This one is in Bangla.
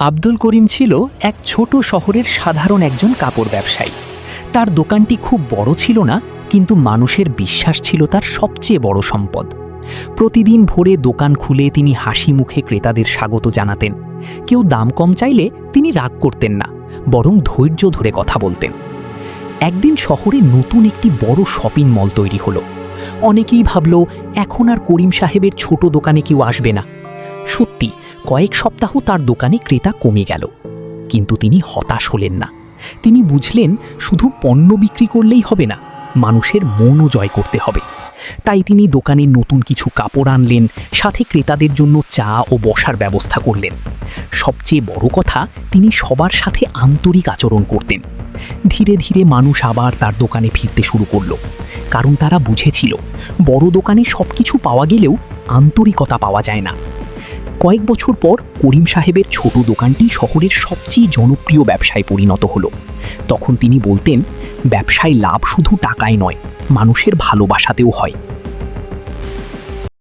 আব্দুল করিম ছিল এক ছোট শহরের সাধারণ একজন কাপড় ব্যবসায়ী। তার দোকানটি খুব বড় ছিল না, কিন্তু মানুষের বিশ্বাস ছিল তার সবচেয়ে বড় সম্পদ। প্রতিদিন ভোরে দোকান খুলে তিনি হাসি মুখে ক্রেতাদের স্বাগত জানাতেন। কেউ দাম কম চাইলে তিনি রাগ করতেন না, বরং ধৈর্য ধরে কথা বলতেন। একদিন শহরে নতুন একটি বড় শপিং মল তৈরি হলো। অনেকেই ভাবল এখন আর করিম সাহেবের ছোট দোকানে কেউ আসবে না। সত্যি কয়েক সপ্তাহ তার দোকানে ক্রেতা কমে গেল, কিন্তু তিনি হতাশ হলেন না। তিনি বুঝলেন শুধু পণ্য বিক্রি করলেই হবে না, মানুষের মনও জয় করতে হবে। তাই তিনি দোকানে নতুন কিছু কাপড় আনলেন, সাথে ক্রেতাদের জন্য চা ও বসার ব্যবস্থা করলেন। সবচেয়ে বড় কথা, তিনি সবার সাথে আন্তরিক আচরণ করতেন। ধীরে ধীরে মানুষ আবার তার দোকানে ফিরতে শুরু করলো, কারণ তারা বুঝেছিল বড় দোকানে সবকিছু পাওয়া গেলেও আন্তরিকতা পাওয়া যায় না। কয়েক বছর পর করিম সাহেবের ছোট দোকানটি শহরের সবচেয়ে জনপ্রিয় ব্যবসায় পরিণত হলো। তখন তিনি বলতেন, ব্যবসায় লাভ শুধু টাকায় নয়, মানুষের ভালোবাসাতেও হয়।